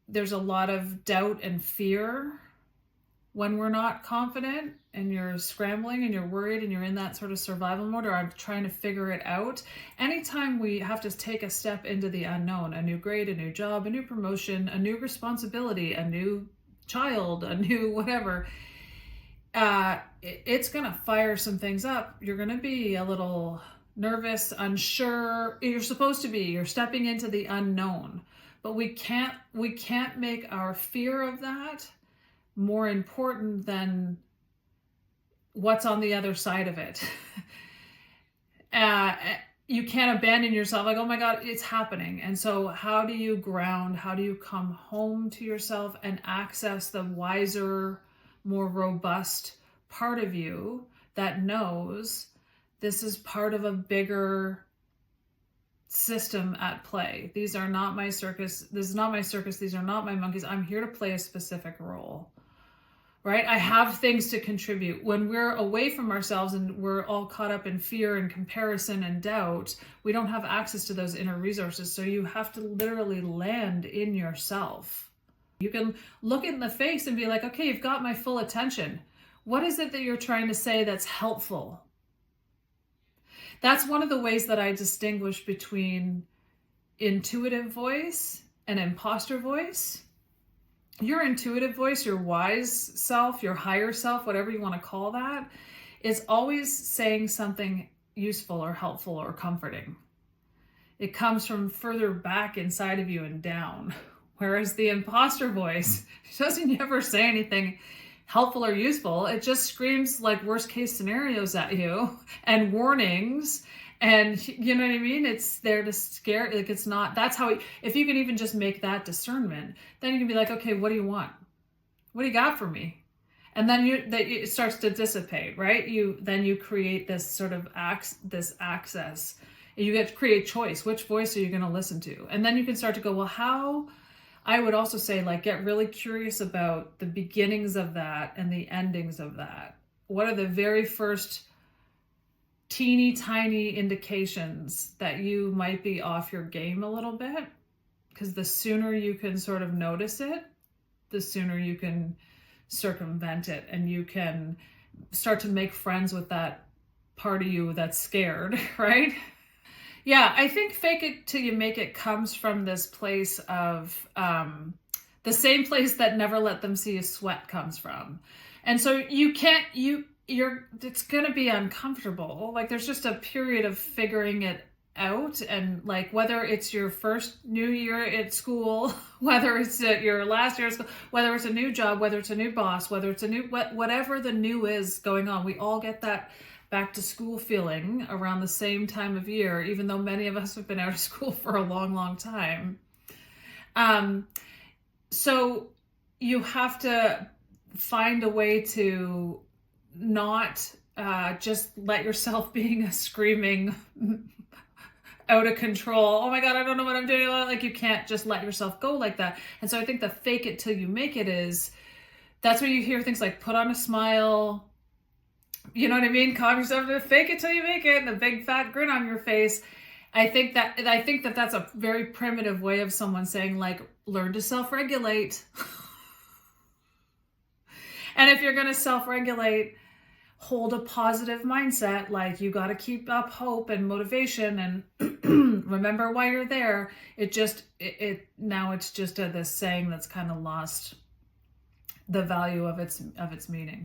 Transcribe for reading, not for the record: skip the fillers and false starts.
there's a lot of doubt and fear when we're not confident, and you're scrambling and you're worried and you're in that sort of survival mode, or I'm trying to figure it out. Anytime we have to take a step into the unknown, a new grade, a new job, a new promotion, a new responsibility, a new child, a new whatever, it's going to fire some things up. You're going to be a little nervous, unsure. You're supposed to be. You're stepping into the unknown. But we can't make our fear of that more important than what's on the other side of it. You can't abandon yourself like, oh my God, it's happening. And so how do you ground? How do you come home to yourself and access the wiser, more robust part of you that knows this is part of a bigger system at play? These are not my circus. This is not my circus. These are not my monkeys. I'm here to play a specific role. Right? I have things to contribute. When we're away from ourselves and we're all caught up in fear and comparison and doubt, we don't have access to those inner resources. So you have to literally land in yourself. You can look in the face and be like, okay, you've got my full attention. What is it that you're trying to say that's helpful? That's one of the ways that I distinguish between intuitive voice and imposter voice. Your intuitive voice, your wise self, your higher self, whatever you want to call that, is always saying something useful or helpful or comforting. It comes from further back inside of you and down. Whereas the imposter voice doesn't ever say anything helpful or useful. It just screams like worst case scenarios at you and warnings. And you know what I mean? It's there to scare, like it's not, that's how, if you can even just make that discernment, then you can be like, okay, what do you want? What do you got for me? And then it starts to dissipate, right? Then you create this sort of this access, and you get to create choice. Which voice are you going to listen to? And then you can start to go, well, how, I would also say like, get really curious about the beginnings of that and the endings of that. What are the very first teeny tiny indications that you might be off your game a little bit? Because the sooner you can sort of notice it, the sooner you can circumvent it, and you can start to make friends with that part of you that's scared, right? Yeah, I think fake it till you make it comes from this place of the same place that never let them see you sweat comes from. And so it's going to be uncomfortable. Like there's just a period of figuring it out. And like, whether it's your first new year at school, whether it's your last year at school, whether it's a new job, whether it's a new boss, whether it's a new, whatever the new is going on, we all get that back to school feeling around the same time of year, even though many of us have been out of school for a long, long time. So you have to find a way to not just let yourself being a screaming out of control, oh my God, I don't know what I'm doing. Like you can't just let yourself go like that. And so I think the fake it till you make it that's where you hear things like put on a smile, you know what I mean? Calm yourself to fake it till you make it, and a big fat grin on your face. I think that that's a very primitive way of someone saying like, learn to self-regulate. And if you're going to self-regulate, hold a positive mindset, like you got to keep up hope and motivation and remember why you're there. Now it's just this saying that's kind of lost the value of its meaning.